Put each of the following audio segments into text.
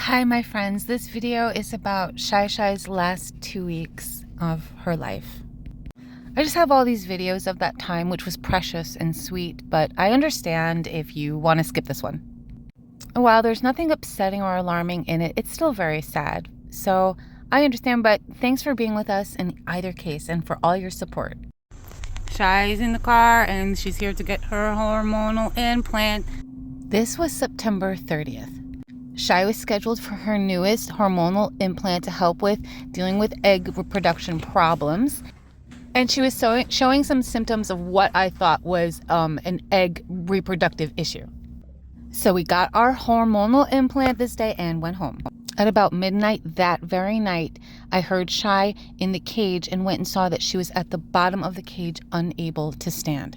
Hi, my friends. This video is about Shai Shai's last 2 weeks of her life. I just have all these videos of that time, which was precious and sweet, but I understand if you want to skip this one. While there's nothing upsetting or alarming in it, it's still very sad. So I understand, but thanks for being with us in either case and for all your support. Shai's in the car and she's here to get her hormonal implant. This was September 30th. Shai was scheduled for her newest hormonal implant to help with dealing with egg reproduction problems. And she was showing some symptoms of what I thought was an egg reproductive issue. So we got our hormonal implant this day and went home. At about midnight that very night, I heard Shai in the cage and went and saw that she was at the bottom of the cage, unable to stand.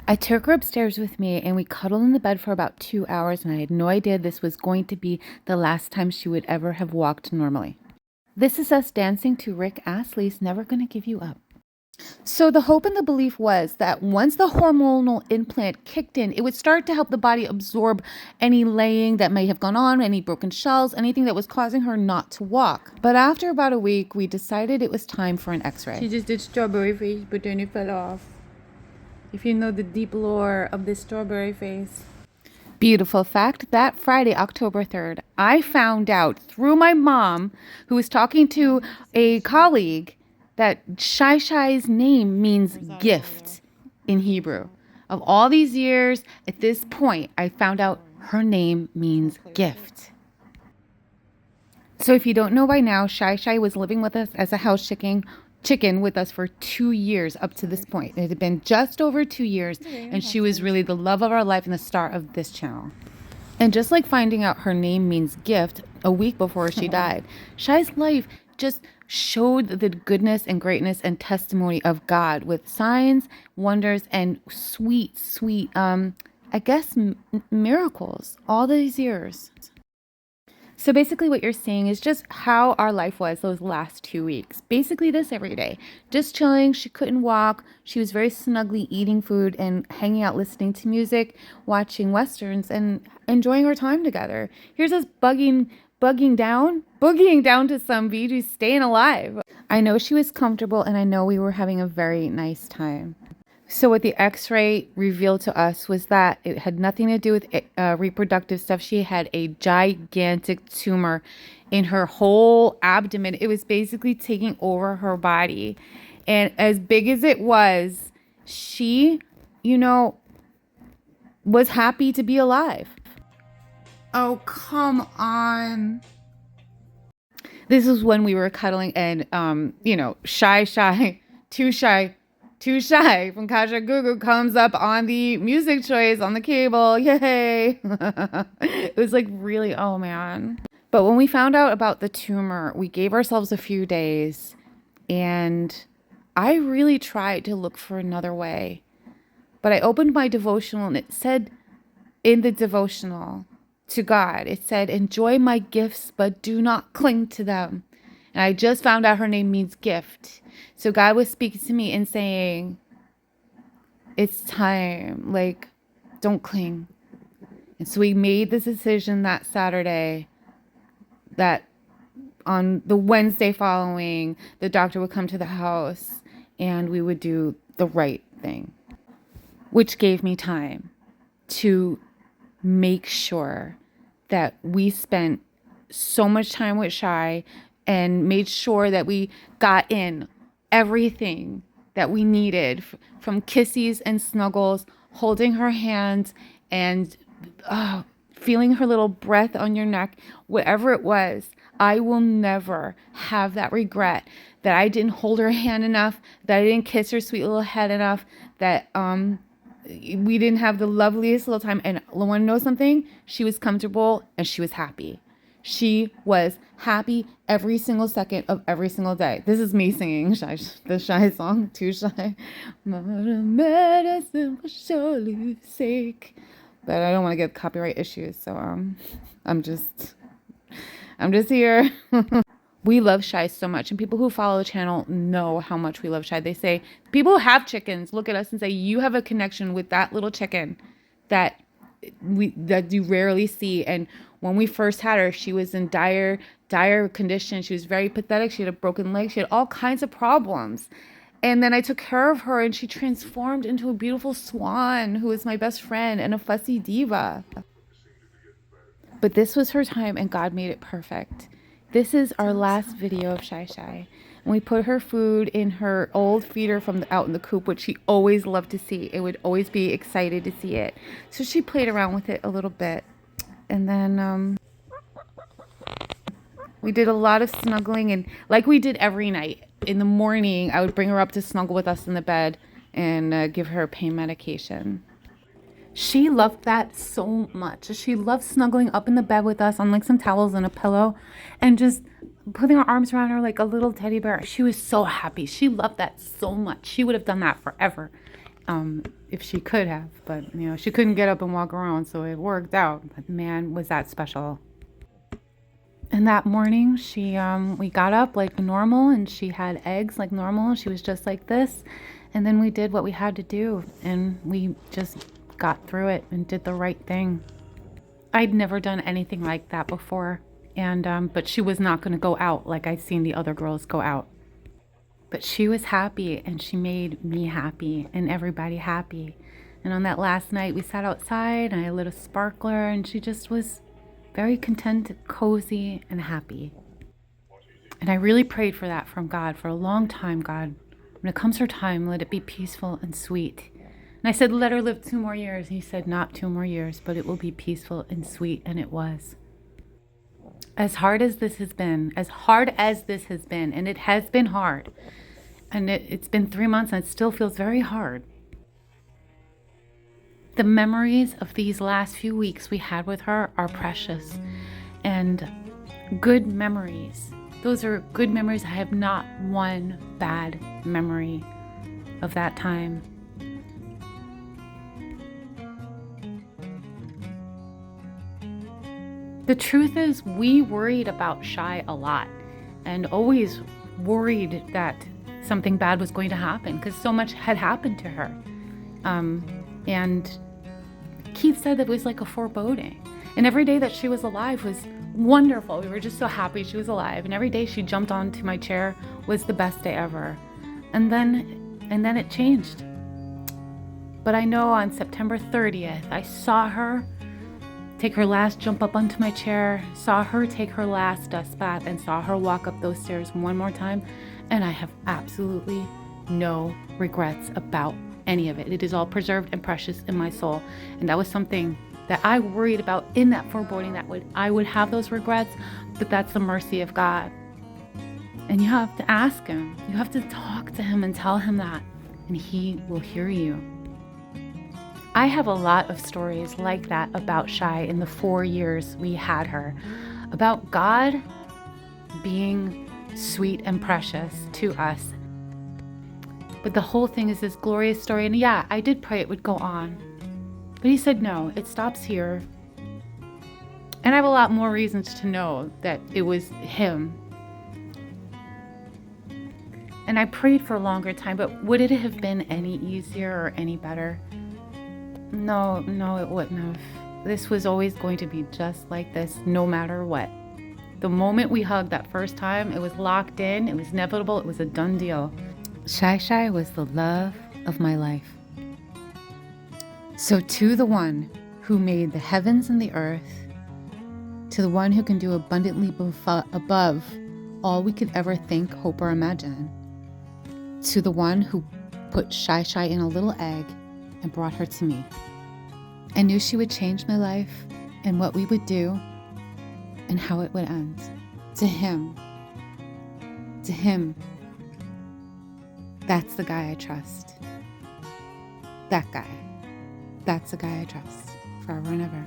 I took her upstairs with me and we cuddled in the bed for about 2 hours, and I had no idea this was going to be the last time she would ever have walked normally. This is us dancing to Rick Astley's Never Gonna Give You Up. So the hope and the belief was that once the hormonal implant kicked in, it would start to help the body absorb any laying that may have gone on, any broken shells, anything that was causing her not to walk. But after about a week, we decided it was time for an x-ray. She just did strawberry face, but then it fell off. If you know the deep lore of this strawberry face. Beautiful fact, that Friday, October 3rd, I found out through my mom, who was talking to a colleague, that Shai Shai's name means gift in Hebrew. Of all these years, at this point, I found out her name means gift. So if you don't know by now, Shai Shai was living with us as a house chicken with us for 2 years up to this point. It had been just over 2 years, and she was really the love of our life and the star of this channel. And just like finding out her name means gift a week before she died, Shai's life just showed the goodness and greatness and testimony of God with signs, wonders, and sweet, miracles all these years. So basically what you're seeing is just how our life was those last 2 weeks. Basically this every day. Just chilling. She couldn't walk. She was very snugly eating food and hanging out listening to music, watching westerns, and enjoying our time together. Here's us boogieing down to some beach, staying alive. I know she was comfortable and I know we were having a very nice time. So what the x-ray revealed to us was that it had nothing to do with reproductive stuff. She had a gigantic tumor in her whole abdomen. It was basically taking over her body. And as big as it was, she, was happy to be alive. Oh, come on. This is when we were cuddling and, Too Shy from Kajagoogoo comes up on the music choice on the cable. Yay. It was like really, oh man. But when we found out about the tumor, we gave ourselves a few days and I really tried to look for another way. But I opened my devotional and it said in the devotional to God, it said, enjoy my gifts, but do not cling to them. And I just found out her name means gift. So God was speaking to me and saying, it's time, like, don't cling. And so we made this decision that Saturday that on the Wednesday following, the doctor would come to the house and we would do the right thing, which gave me time to make sure that we spent so much time with Shai and made sure that we got in everything that we needed, from kissies and snuggles, holding her hand and feeling her little breath on your neck, whatever it was. I will never have that regret that I didn't hold her hand enough, that I didn't kiss her sweet little head enough, that we didn't have the loveliest little time. And I want to know something? She was comfortable and she was happy. She was happy every single second of every single day. This is me singing the Shai song, Too Shy. Medicine for surely sake. But I don't want to get copyright issues, so I'm just here. We love Shai so much, and people who follow the channel know how much we love Shai. They say, people who have chickens look at us and say, you have a connection with that little chicken that that you rarely see. And when we first had her, she was in dire condition. She was very pathetic. She had a broken leg. She had all kinds of problems. And then I took care of her, and she transformed into a beautiful swan who is my best friend and a fussy diva. But this was her time, and God made it perfect. This is our last video of Shy Shy. And we put her food in her old feeder from out in the coop, which she always loved to see. It would always be excited to see it. So she played around with it a little bit. And then we did a lot of snuggling, and like we did every night. In the morning, I would bring her up to snuggle with us in the bed and give her pain medication. She loved that so much. She loved snuggling up in the bed with us on like some towels and a pillow and just putting her arms around her like a little teddy bear. She was so happy. She loved that so much. She would have done that forever if she could have. But, you know, she couldn't get up and walk around, so it worked out. But man, was that special. And that morning, we got up like normal, and she had eggs like normal. She was just like this. And then we did what we had to do, and we just got through it and did the right thing. I'd never done anything like that before, and but she was not going to go out like I'd seen the other girls go out. But she was happy, and she made me happy and everybody happy. And on that last night, we sat outside, and I lit a sparkler, and she just was very content, cozy, and happy. And I really prayed for that from God for a long time. God, when it comes her time, let it be peaceful and sweet. And I said, let her live 2 more years. And he said, not 2 more years, but it will be peaceful and sweet. And it was. As hard as this has been, and it has been hard, and it's been 3 months, and it still feels very hard. The memories of these last few weeks we had with her are precious and good memories. Those are good memories. I have not one bad memory of that time. The truth is, we worried about Shy a lot and always worried that something bad was going to happen because so much had happened to her. And Keith said that it was like a foreboding. And every day that she was alive was wonderful. We were just so happy she was alive. And every day she jumped onto my chair was the best day ever. And then it changed. But I know on September 30th, I saw her take her last jump up onto my chair, saw her take her last dust bath, and saw her walk up those stairs one more time. And I have absolutely no regrets about any of it. It is all preserved and precious in my soul. And that was something that I worried about in that foreboding, that I would have those regrets, but that's the mercy of God. And you have to ask him. You have to talk to him and tell him that, and he will hear you. I have a lot of stories like that about Shy in the 4 years we had her, about God being sweet and precious to us. But the whole thing is this glorious story. And yeah, I did pray it would go on. But he said, no, it stops here. And I have a lot more reasons to know that it was him. And I prayed for a longer time, but would it have been any easier or any better? No, it wouldn't have. This was always going to be just like this, no matter what. The moment we hugged that first time, it was locked in, it was inevitable, it was a done deal. Shy Shy was the love of my life. So to the one who made the heavens and the earth, to the one who can do abundantly above all we could ever think, hope, or imagine, to the one who put Shy Shy in a little egg and brought her to me. I knew she would change my life and what we would do and how it would end. To him, that's the guy I trust. That's the guy I trust forever and ever.